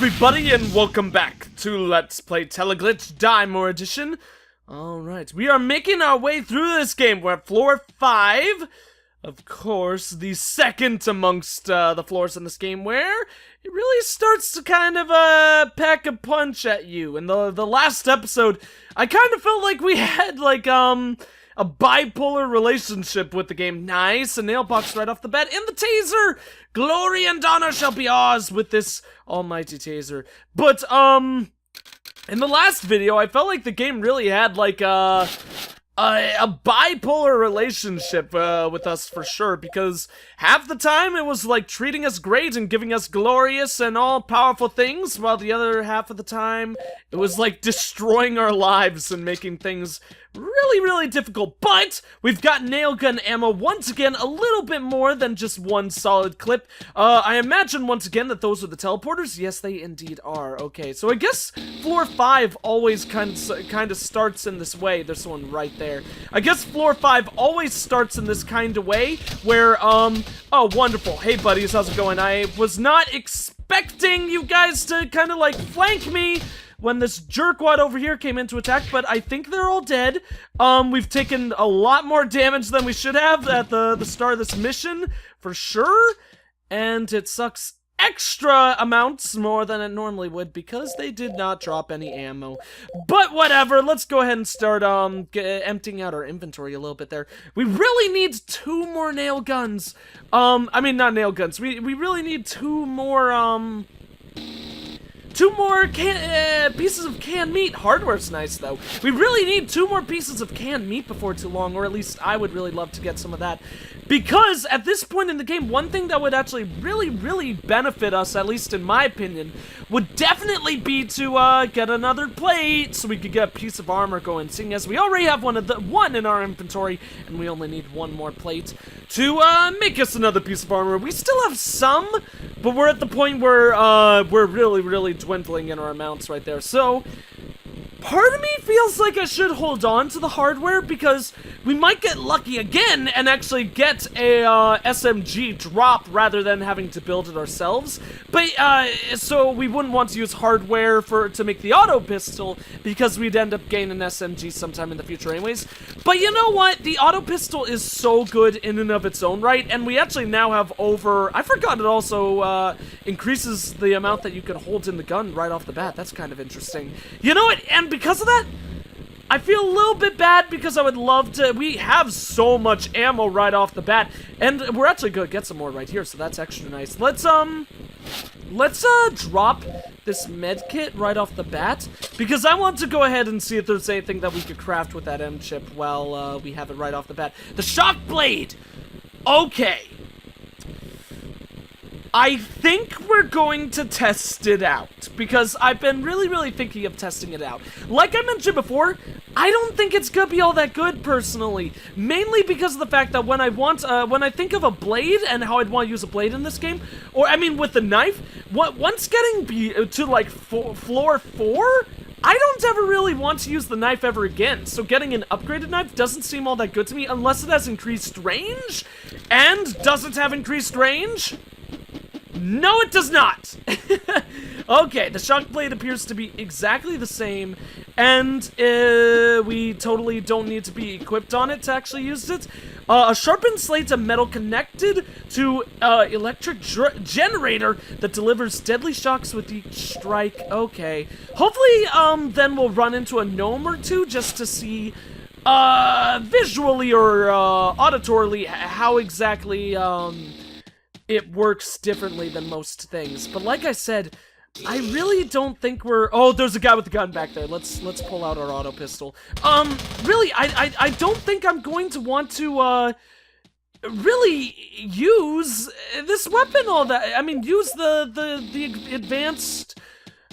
everybody, and welcome back to Let's Play Teleglitch Die More Edition. Alright, we are making our way through this game. We're at floor 5. Of course, the second amongst the floors in this game where it really starts to kind of pack a punch at you. In the last episode, I kind of felt like we had like a bipolar relationship with the game. Nice, a nail box right off the bat, and the taser! Glory and honor shall be ours with this almighty taser. But, in the last video, I felt like the game really had, like, a bipolar relationship, with us for sure, because half the time it was, like, treating us great and giving us glorious and all-powerful things, while the other half of the time, it was, like, destroying our lives and making things really difficult. But we've got nail gun ammo once again, a little bit more than just one solid clip. I imagine once again that those are the teleporters. Yes, they indeed are. Okay, so I guess floor 5 always kind of starts in this way. There's one right there. I guess floor 5 always starts in this kind of way where oh, wonderful. Hey buddies, how's it going? I was not expecting you guys to kind of like flank me when this jerkwad over here came in to attack, but I think they're all dead. We've taken a lot more damage than we should have at the start of this mission, for sure. And it sucks extra amounts more than it normally would because they did not drop any ammo. But whatever, let's go ahead and start emptying out our inventory a little bit there. We really need 2 more nail guns. I mean, not nail guns. We really need 2 more, pieces of canned meat. Hardware's nice, though. We really need 2 more pieces of canned meat before too long, or at least I would really love to get some of that. Because at this point in the game, one thing that would actually really benefit us, at least in my opinion, would definitely be to get another plate so we could get a piece of armor going, seeing as we already have one in our inventory, and we only need 1 more plate to make us another piece of armor. We still have some, but we're at the point where we're really dwindling in our amounts right there. So part of me feels like I should hold on to the hardware because we might get lucky again and actually get a SMG drop rather than having to build it ourselves. But so we wouldn't want to use hardware to make the auto pistol because we'd end up gaining an SMG sometime in the future anyways. But you know what? The auto pistol is so good in and of its own right, and we actually now have over, I forgot it also increases the amount that you can hold in the gun right off the bat. That's kind of interesting. You know what? And because of that, I feel a little bit bad because I would love to. We have so much ammo right off the bat, and we're actually gonna get some more right here, so that's extra nice. Let's drop this med kit right off the bat because I want to go ahead and see if there's anything that we could craft with that M chip while we have it right off the bat. The shock blade. Okay. I think we're going to test it out, because I've been really thinking of testing it out. Like I mentioned before, I don't think it's gonna be all that good, personally. Mainly because of the fact that when I think of a blade and how I'd want to use a blade in this game, or, I mean, with the knife, once getting to, like, floor 4, I don't ever really want to use the knife ever again, so getting an upgraded knife doesn't seem all that good to me unless it has increased range. And does it have increased range? No, it does not! Okay, the shock blade appears to be exactly the same, and we totally don't need to be equipped on it to actually use it. A sharpened slate of metal connected to electric generator that delivers deadly shocks with each strike. Okay. Hopefully, then we'll run into a gnome or 2 just to see visually or auditorily how exactly it works differently than most things. But like I said, I really don't think we're... Oh, there's a guy with the gun back there. Let's pull out our auto pistol. Really, I don't think I'm going to want to, really use this weapon all that... I mean, use the advanced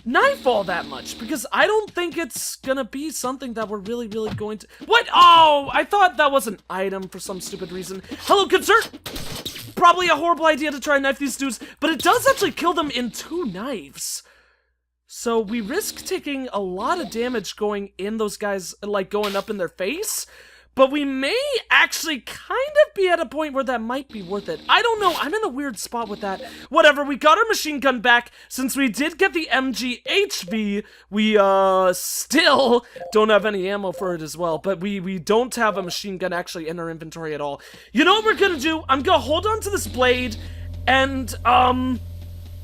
knife all that much, because I don't think it's gonna be something that we're really going to... What? Oh, I thought that was an item for some stupid reason. Hello, good sir! Probably a horrible idea to try and knife these dudes, but it does actually kill them in 2 knives. So we risk taking a lot of damage going in those guys, like going up in their face, but we may actually kind of be at a point where that might be worth it. I don't know, I'm in a weird spot with that. Whatever, we got our machine gun back. Since we did get the MGHV, we still don't have any ammo for it as well, but we don't have a machine gun actually in our inventory at all. You know what we're gonna do? I'm gonna hold on to this blade, and,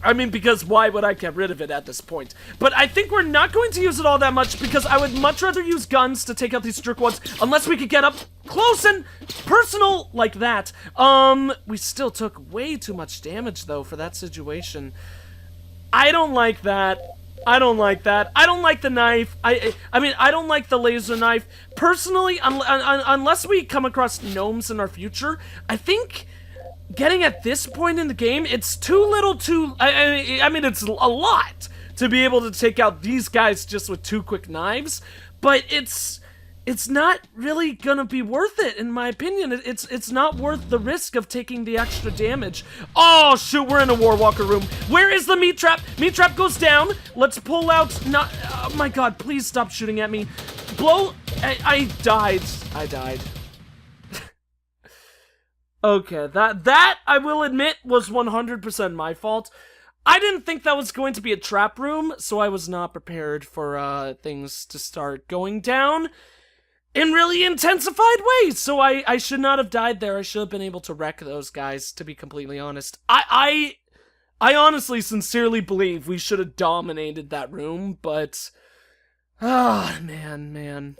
I mean, because why would I get rid of it at this point? But I think we're not going to use it all that much, because I would much rather use guns to take out these jerkwads, unless we could get up close and personal like that. We still took way too much damage, though, for that situation. I don't like that. I don't like that. I don't like the knife. I mean, I don't like the laser knife. Personally, unless we come across gnomes in our future, I think getting at this point in the game, it's too little too... I mean, it's a lot to be able to take out these guys just with 2 quick knives, but it's not really gonna be worth it, in my opinion. It's not worth the risk of taking the extra damage. Oh, shoot, we're in a Warwalker room. Where is the meat trap? Meat trap goes down. Let's pull out... Not... Oh, my God, please stop shooting at me. Blow... I died. I died. Okay, that, I will admit, was 100% my fault. I didn't think that was going to be a trap room, so I was not prepared for, things to start going down in really intensified ways, so I should not have died there. I should have been able to wreck those guys, to be completely honest. I honestly, sincerely believe we should have dominated that room, but... Ah, man.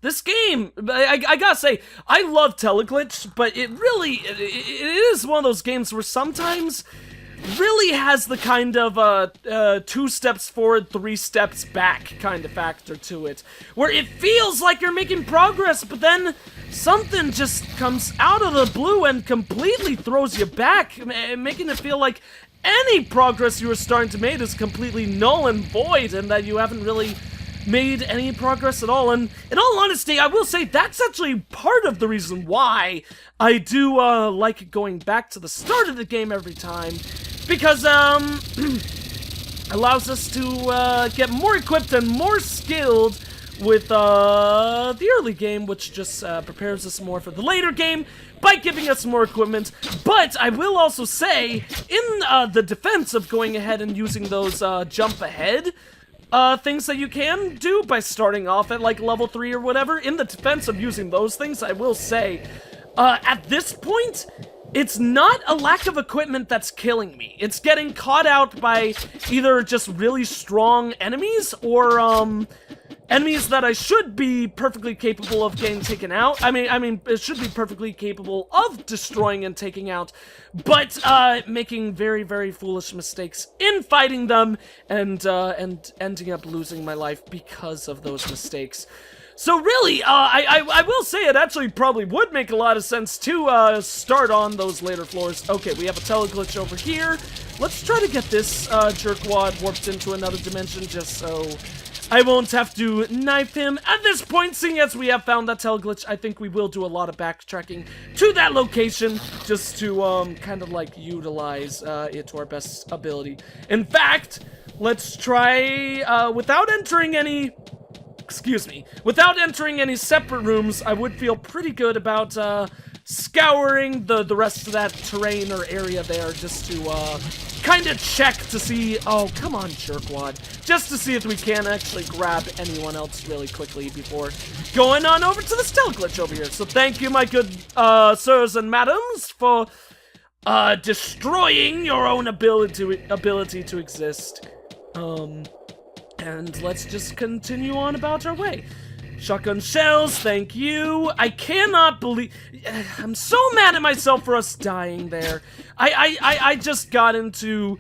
This game, I gotta say, I love Teleglitch, but it is one of those games where sometimes really has the kind of 2 steps forward, 3 steps back kind of factor to it, where it feels like you're making progress, but then something just comes out of the blue and completely throws you back, making it feel like any progress you were starting to make is completely null and void, and that you haven't really made any progress at all. And in all honesty, I will say that's actually part of the reason why I do like going back to the start of the game every time, because allows us to get more equipped and more skilled with the early game, which just prepares us more for the later game by giving us more equipment. But I will also say, in the defense of going ahead and using those jump ahead things that you can do by starting off at like level 3 or whatever, in the defense of using those things, I will say, at this point, it's not a lack of equipment that's killing me. It's getting caught out by either just really strong enemies or enemies that I should be perfectly capable of getting taken out. I mean, it should be perfectly capable of destroying and taking out, but making very, very foolish mistakes in fighting them, and ending up losing my life because of those mistakes. So really, I will say it actually probably would make a lot of sense to start on those later floors. Okay, we have a teleglitch over here. Let's try to get this jerkwad warped into another dimension just so I won't have to knife him. At this point, seeing as we have found that teleglitch, I think we will do a lot of backtracking to that location just to kind of like utilize it to our best ability. In fact, let's try without entering any separate rooms. I would feel pretty good about scouring the rest of that terrain or area there just to kind of check to see, oh, come on, jerkwad, just to see if we can actually grab anyone else really quickly before going on over to the teleglitch over here. So thank you, my good sirs and madams, for destroying your own ability to exist. And let's just continue on about our way. Shotgun shells, thank you. I cannot believe... I'm so mad at myself for us dying there. I just got into...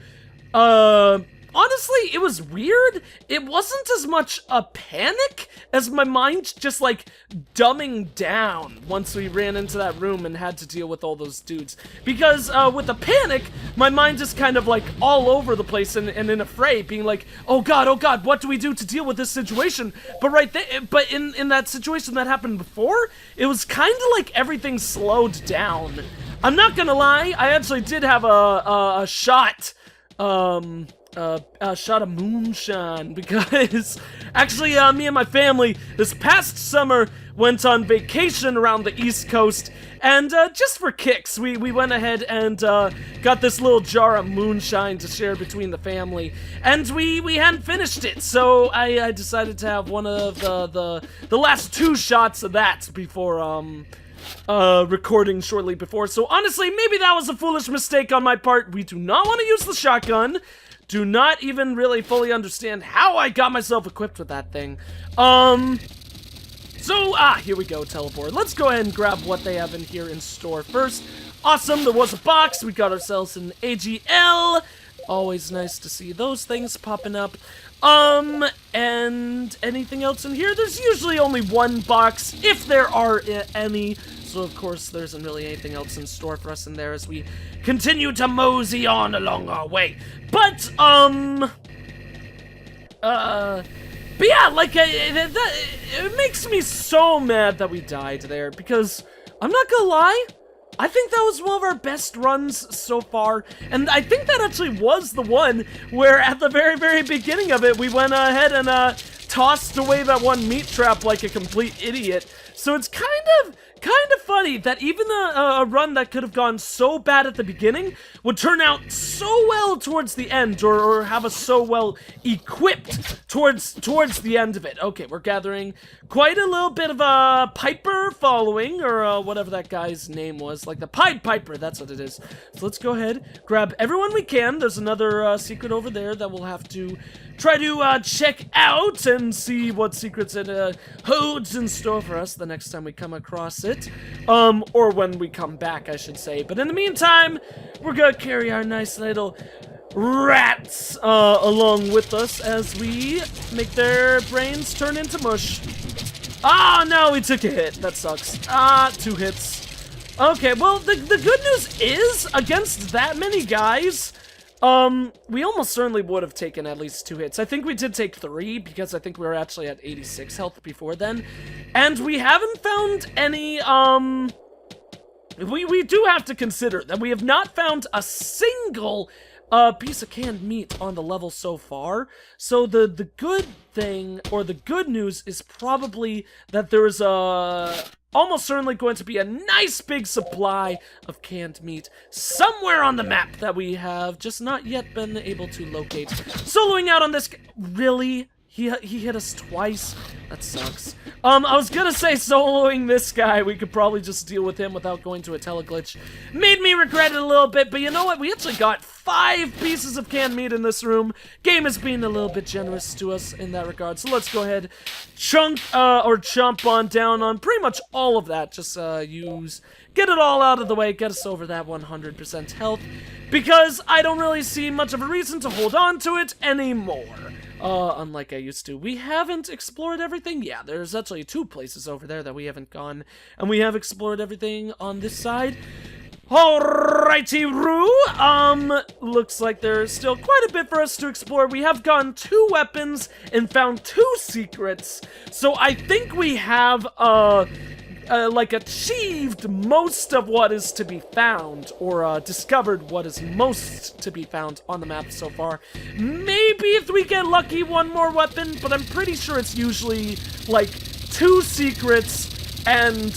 Honestly, it was weird. It wasn't as much a panic as my mind just, like, dumbing down once we ran into that room and had to deal with all those dudes. Because, with a panic, my mind is kind of, like, all over the place and in a fray, being like, oh god, what do we do to deal with this situation? But but in that situation that happened before, it was kind of like everything slowed down. I'm not gonna lie, I actually did have a shot a shot of moonshine, because actually, me and my family this past summer went on vacation around the East Coast, and just for kicks, we went ahead and got this little jar of moonshine to share between the family, and we hadn't finished it, so I decided to have one of the last 2 shots of that before recording shortly before. So honestly, maybe that was a foolish mistake on my part. We do not want to use the shotgun. Do not even really fully understand how I got myself equipped with that thing. Here we go, teleport. Let's go ahead and grab what they have in here in store first. Awesome, there was a box. We got ourselves an AGL. Always nice to see those things popping up. And anything else in here? There's usually only 1 box, if there are any. So, of course, there isn't really anything else in store for us in there as we continue to mosey on along our way. But yeah, like, it makes me so mad that we died there, because I'm not gonna lie, I think that was one of our best runs so far, and I think that actually was the one where at the very, very beginning of it, we went ahead and tossed away that one meat trap like a complete idiot. So it's kind of funny that even a run that could have gone so bad at the beginning would turn out so well towards the end, or have us so well equipped towards the end of it. Okay, we're gathering quite a little bit of a Piper following, or whatever that guy's name was, like the Pied Piper, that's what it is. So let's go ahead, grab everyone we can. There's another secret over there that we'll have to try to check out and see what secrets it holds in store for us the next time we come across it. Or when we come back, I should say. But in the meantime, we're gonna carry our nice little rats along with us as we make their brains turn into mush. Ah, no, we took a hit. That sucks. 2 hits. Okay, well, the good news is, against that many guys, we almost certainly would have taken at least 2 hits. I think we did take 3, because I think we were actually at 86 health before then. And we haven't found any, we do have to consider that we have not found a single piece of canned meat on the level so far. So the good thing, or the good news, is probably that there's almost certainly going to be a nice big supply of canned meat somewhere on the map that we have just not yet been able to locate. Soloing out on this really? He hit us twice? That sucks. I was gonna say soloing this guy, we could probably just deal with him without going to a teleglitch. Made me regret it a little bit, but you know what? We actually got 5 pieces of canned meat in this room. Game is being a little bit generous to us in that regard, so let's go ahead, chomp on down on pretty much all of that. Just get it all out of the way, get us over that 100% health, because I don't really see much of a reason to hold on to it anymore. Unlike I used to. We haven't explored everything. Yeah, there's actually 2 places over there that we haven't gone, and we have explored everything on this side. Alrighty-roo, looks like there's still quite a bit for us to explore. We have gotten 2 weapons and found 2 secrets, so I think we have, like, achieved most of what is to be found, or discovered what is most to be found on the map so far. Maybe if we get lucky, 1 more weapon, but I'm pretty sure it's usually like 2 secrets and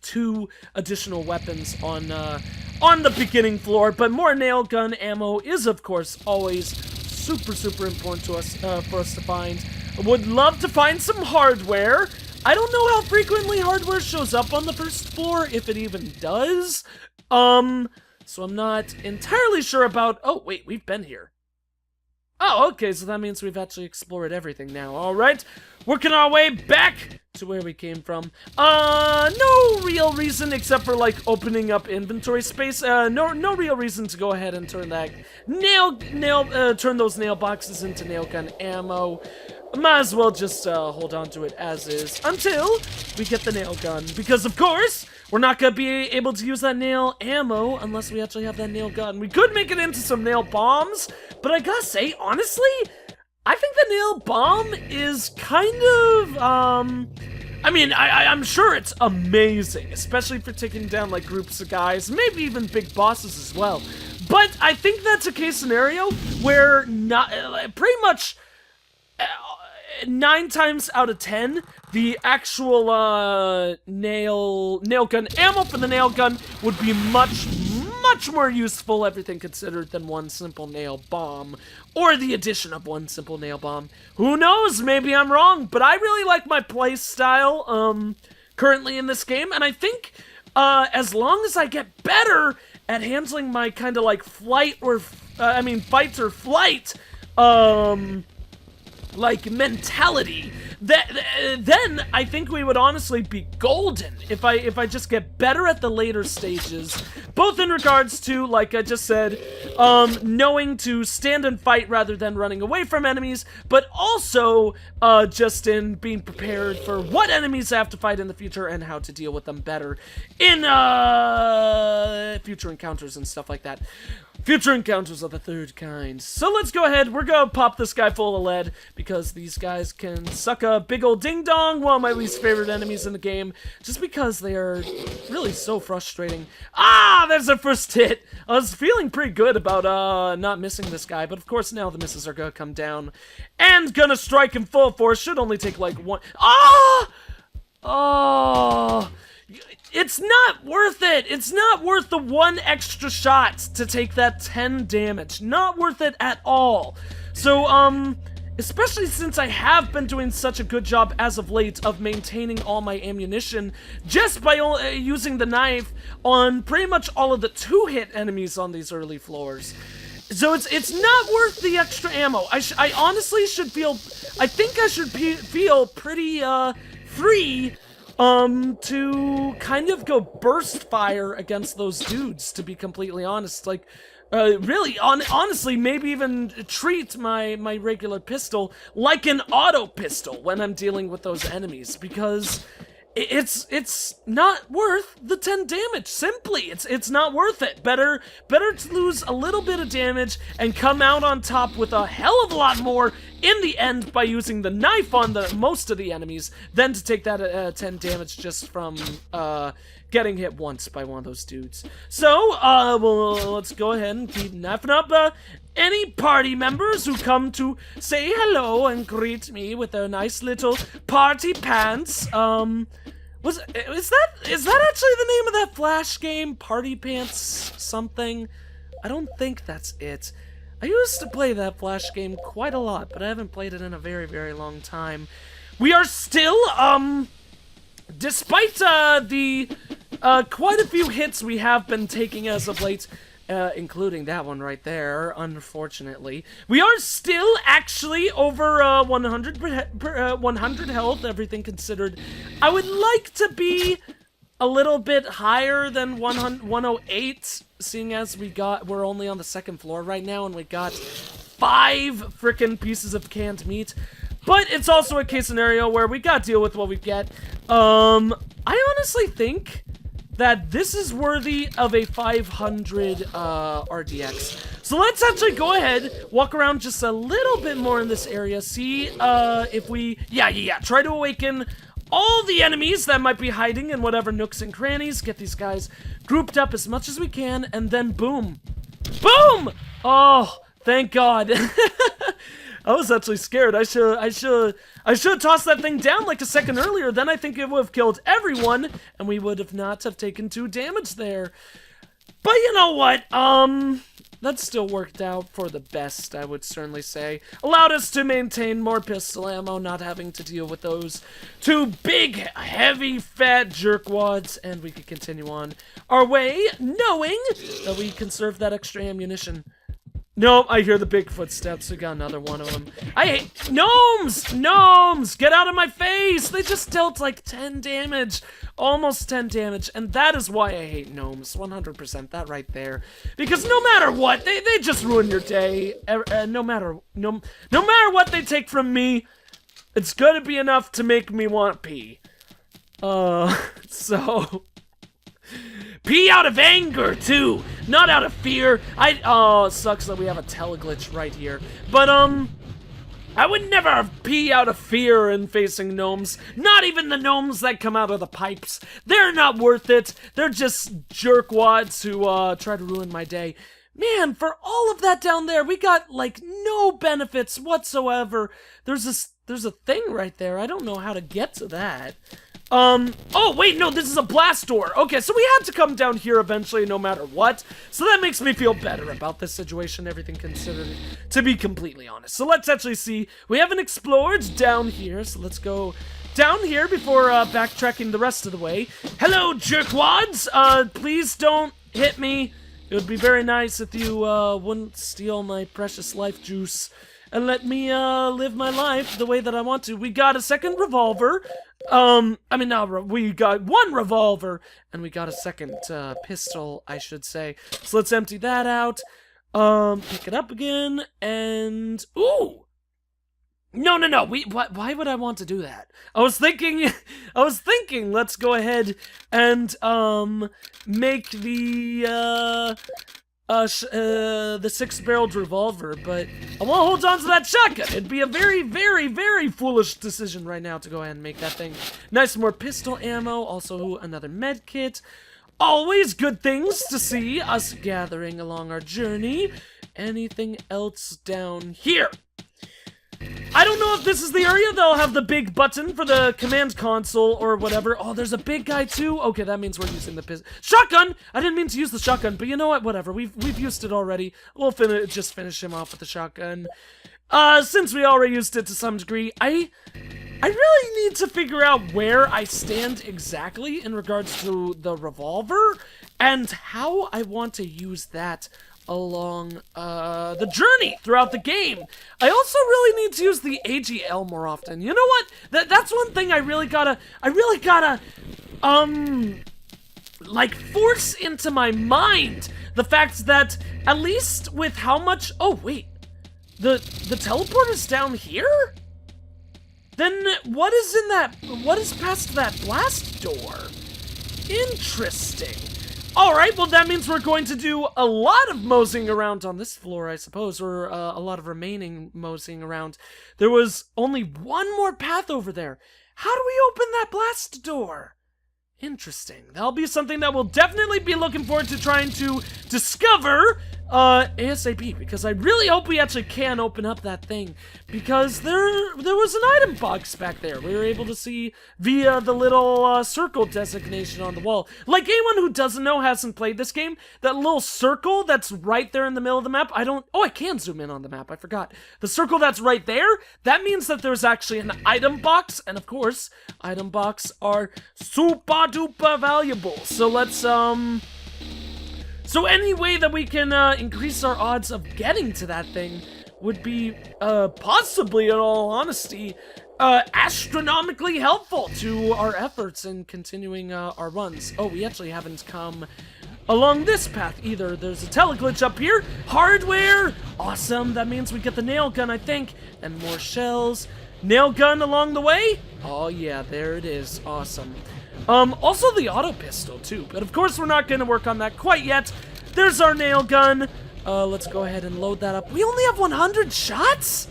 2 additional weapons on the beginning floor. But more nail gun ammo is, of course, always super important to us, for us to find. Would love to find some hardware. I don't know how frequently hardware shows up on the first floor, if it even does. So I'm not entirely sure about... Oh, wait, we've been here. Oh, okay, so that means we've actually explored everything now. Alright, working our way back to where we came from. No real reason except for, like, opening up inventory space. No real reason to go ahead and turn that turn those nail boxes into nail gun ammo. Might as well just hold on to it as is until we get the nail gun, because of course we're not gonna be able to use that nail ammo unless we actually have that nail gun. We could make it into some nail bombs, but I gotta say, honestly, I think the nail bomb is kind of I mean, I'm sure it's amazing, especially for taking down, like, groups of guys, maybe even big bosses as well. But I think that's a case scenario where pretty much 9 times out of 10, the actual nail gun ammo for the nail gun would be much more useful, everything considered, than one simple nail bomb, or the addition of one simple nail bomb. Who knows? Maybe I'm wrong, but I really like my play style currently in this game, and I think as long as I get better at handling my kind of like fight or flight like mentality, then I think we would honestly be golden if I just get better at the later stages, both in regards to, like I just said, knowing to stand and fight rather than running away from enemies, but also just in being prepared for what enemies I have to fight in the future and how to deal with them better in future encounters and stuff like that. Future encounters of the third kind. So let's go ahead, we're gonna pop this guy full of lead, because these guys can suck a big old ding-dong, one of my least favorite enemies in the game, just because they are really so frustrating. Ah, there's our first hit! I was feeling pretty good about not missing this guy, but of course now the misses are gonna come down, and gonna strike in full force, should only take like one. Ah! Oh! It's not worth it! It's not worth the 1 extra shot to take that 10 damage. Not worth it at all. So, especially since I have been doing such a good job as of late of maintaining all my ammunition just by using the knife on pretty much all of the 2-hit enemies on these early floors. So it's not worth the extra ammo. I honestly should feel, I think I should feel pretty, free to kind of go burst fire against those dudes, to be completely honest. Like, really, honestly, maybe even treat my regular pistol like an auto pistol when I'm dealing with those enemies, because it's not worth the 10 damage. Simply, it's not worth it. Better to lose a little bit of damage and come out on top with a hell of a lot more in the end by using the knife on most of the enemies than to take that 10 damage just from getting hit once by one of those dudes. So, well, let's go ahead and keep knifing up any party members who come to say hello and greet me with their nice little party pants. Is that actually the name of that Flash game? Party Pants something? I don't think that's it. I used to play that Flash game quite a lot, but I haven't played it in a very, very long time. We are still, despite the quite a few hits we have been taking as of late, including that one right there, unfortunately. We are still actually over 100 health, everything considered. I would like to be a little bit higher than 108, seeing as we're only on the 2nd floor right now, and we got 5 frickin' pieces of canned meat. But it's also a case scenario where we gotta deal with what we get. I honestly think that this is worthy of a 500 RDX. So let's actually go ahead, walk around just a little bit more in this area, see if we, try to awaken all the enemies that might be hiding in whatever nooks and crannies, get these guys grouped up as much as we can, and then boom. Boom! Oh, thank God. I was actually scared. I should have tossed that thing down like a second earlier. Then I think it would have killed everyone, and we would have not have taken 2 damage there. But you know what? That still worked out for the best, I would certainly say. Allowed us to maintain more pistol ammo, not having to deal with those 2 big, heavy, fat jerkwads, and we could continue on our way, knowing that we conserve that extra ammunition. Nope, I hear the big footsteps. We got another one of them. I hate gnomes! Gnomes! Get out of my face! They just dealt like 10 damage. Almost 10 damage. And that is why I hate gnomes. 100%. That right there. Because no matter what, they just ruin your day. No matter what they take from me, it's gonna be enough to make me want to pee. So... Pee out of anger, too! Not out of fear. Oh, it sucks that we have a Teleglitch right here. But, I would never pee out of fear in facing gnomes. Not even the gnomes that come out of the pipes. They're not worth it. They're just jerkwads who try to ruin my day. Man, for all of that down there, we got like no benefits whatsoever. There's a thing right there. I don't know how to get to that. Oh wait, no, this is a blast door. Okay, so we had to come down here eventually no matter what. So that makes me feel better about this situation, everything considered, to be completely honest. So let's actually see. We haven't explored down here, so let's go down here before backtracking the rest of the way. Hello, jerkwads. Please don't hit me. It would be very nice if you wouldn't steal my precious life juice and let me live my life the way that I want to. We got a second revolver. We got one revolver, and we got a second pistol, I should say. So let's empty that out. Pick it up again, and ooh. No. Why would I want to do that? I was thinking, let's go ahead and make the 6-barreled revolver, but I want to hold on to that shotgun. It'd be a very, very, very foolish decision right now to go ahead and make that thing. Nice, more pistol ammo, also another med kit. Always good things to see us gathering along our journey. Anything else down here? I don't know if this is the area that'll have the big button for the command console or whatever. Oh, there's a big guy too? Okay, that means we're using the shotgun! I didn't mean to use the shotgun, but you know what? Whatever. We've used it already. We'll just finish him off with the shotgun. Since we already used it to some degree, I really need to figure out where I stand exactly in regards to the revolver and how I want to use that along the journey throughout the game. I also really need to use the AGL more often. You know what? That's one thing I really gotta like force into my mind. The fact that at least with how much, oh wait, the teleport is down here? Then what is past that blast door? Interesting. Alright, well that means we're going to do a lot of moseying around on this floor, I suppose, or a lot of remaining moseying around. There was only one more path over there. How do we open that blast door? Interesting. That'll be something that we'll definitely be looking forward to trying to discover ASAP, because I really hope we actually can open up that thing, because there was an item box back there we were able to see via the little circle designation on the wall. Like anyone who doesn't know, hasn't played this game, that little circle that's right there in the middle of the map, I can zoom in on the map, I forgot. The circle that's right there, that means that there's actually an item box, and of course, item box are super duper valuable. So let's, so any way that we can increase our odds of getting to that thing would be possibly, in all honesty, astronomically helpful to our efforts in continuing our runs. Oh, we actually haven't come along this path either. There's a teleglitch up here. Hardware! Awesome. That means we get the nail gun, I think, and more shells. Nail gun along the way? Oh yeah, there it is. Awesome. Also the auto pistol too, but of course we're not gonna work on that quite yet. There's our nail gun. Let's go ahead and load that up. We only have 100 shots?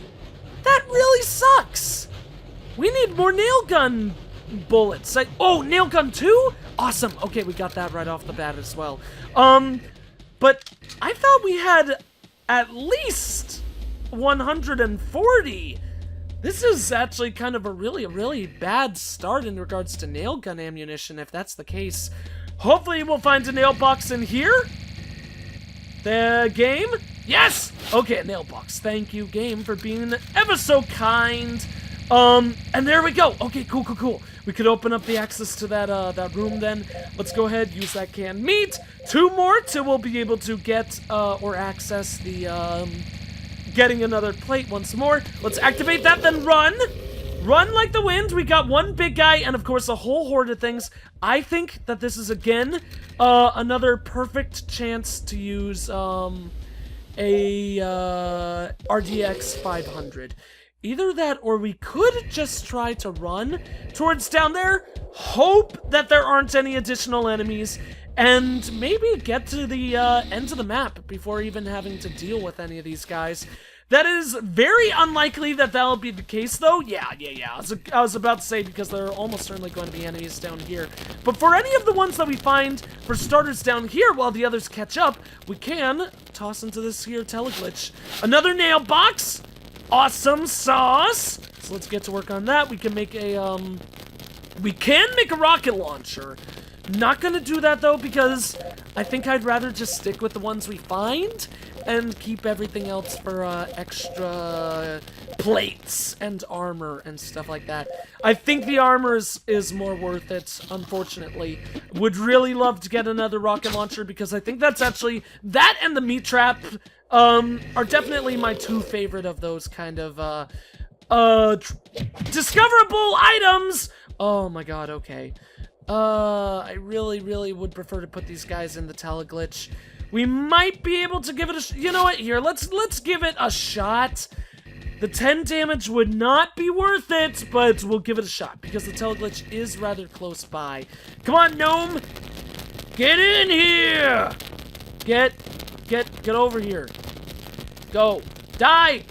That really sucks. We need more nail gun bullets. Oh, nail gun 2? Awesome. Okay, we got that right off the bat as well. But I thought we had at least 140. This is actually kind of a really bad start in regards to nail gun ammunition, if that's the case. Hopefully we'll find a nail box in here. The game? Yes! Okay, a nail box. Thank you, game, for being ever so kind. And there we go. Okay, cool. We could open up the access to that room then. Let's go ahead, use that canned meat. 2 more till we'll be able to get, or access the, getting another plate once more. Let's activate that, then run. Run like the wind. We got one big guy and, of course, a whole horde of things. I think that this is, again, another perfect chance to use a RDX 500. Either that, or we could just try to run towards down there, hope that there aren't any additional enemies, and maybe get to the end of the map before even having to deal with any of these guys. That is very unlikely that that'll be the case, though. Yeah. I was about to say, because there are almost certainly going to be enemies down here. But for any of the ones that we find, for starters down here, while the others catch up, we can toss into this here Teleglitch. Another nail box. Awesome sauce. So let's get to work on that. We can make a rocket launcher. Not gonna do that, though, because I think I'd rather just stick with the ones we find and keep everything else for extra plates and armor and stuff like that. I think the armor is more worth it, unfortunately. Would really love to get another rocket launcher, because I think that's actually, that and the meat trap are definitely my two favorite of those kind of discoverable items. Oh my god, okay. I really would prefer to put these guys in the Teleglitch. We might be able to give it a you know what, here, let's give it a shot. The 10 damage would not be worth it, but we'll give it a shot, because the Teleglitch is rather close by. Come on, gnome! Get in here! Get over here. Go. Die!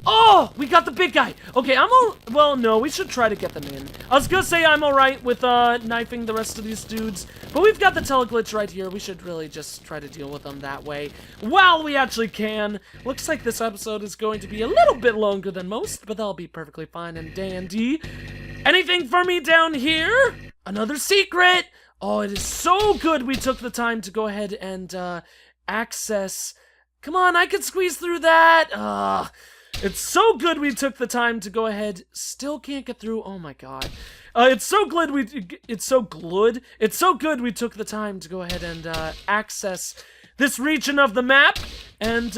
Oh, we got the big guy. Okay, well, no, we should try to get them in. I was gonna say I'm alright with, knifing the rest of these dudes, but we've got the Teleglitch right here. We should really just try to deal with them that way while we actually can. Looks like this episode is going to be a little bit longer than most, but that'll be perfectly fine and dandy. Anything for me down here? Another secret! Oh, it is so good we took the time to go ahead and, access... Come on, I can squeeze through that! It's so good we took the time to go ahead. Still can't get through. Oh my god. It's so good we took the time to go ahead and access this region of the map. And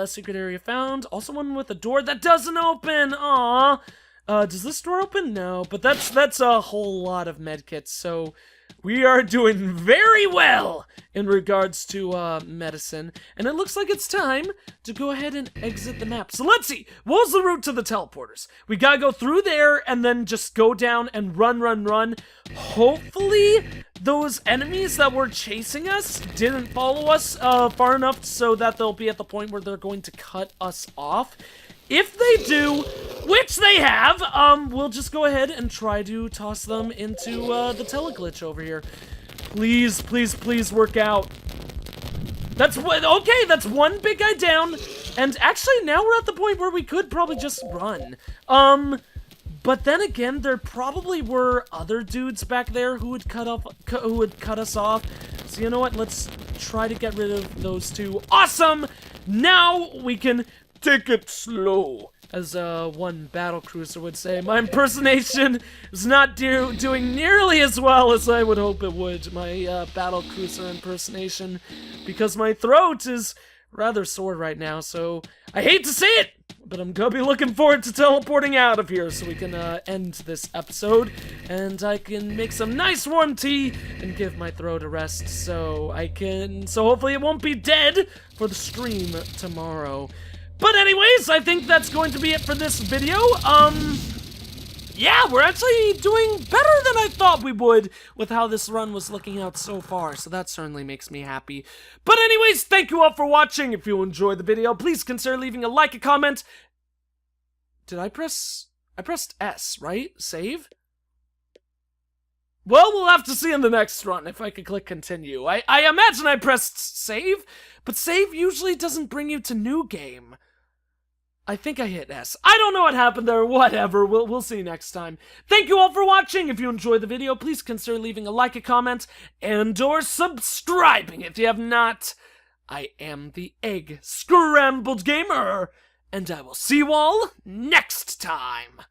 secret area found. Also one with a door that doesn't open. Aw. Does this door open? No, but that's a whole lot of medkits. So we are doing very well in regards to medicine, and it looks like it's time to go ahead and exit the map. So let's see, what was the route to the teleporters? We gotta go through there and then just go down and run. Hopefully those enemies that were chasing us didn't follow us far enough so that they'll be at the point where they're going to cut us off. If they do, which they have, we'll just go ahead and try to toss them into the Teleglitch over here. Please work out. Okay, that's one big guy down. And actually, now we're at the point where we could probably just run. But then again, there probably were other dudes back there who would cut us off. So you know what? Let's try to get rid of those two. Awesome! Now we can take it slow, as one battlecruiser would say. My impersonation is not doing nearly as well as I would hope it would, my battlecruiser impersonation, because my throat is rather sore right now, so I hate to say it, but I'm gonna be looking forward to teleporting out of here so we can end this episode, and I can make some nice warm tea and give my throat a rest, so hopefully it won't be dead for the stream tomorrow. But anyways, I think that's going to be it for this video. Yeah, we're actually doing better than I thought we would with how this run was looking out so far, so that certainly makes me happy. But anyways, thank you all for watching. If you enjoyed the video, please consider leaving a like, a comment. I pressed S, right? Save? Well, we'll have to see in the next run if I can click continue. I imagine I pressed save, but save usually doesn't bring you to new game. I think I hit S. I don't know what happened there, whatever, we'll see next time. Thank you all for watching. If you enjoyed the video, please consider leaving a like, a comment, and or subscribing if you have not. I am the EggScrambledGamer, and I will see you all next time.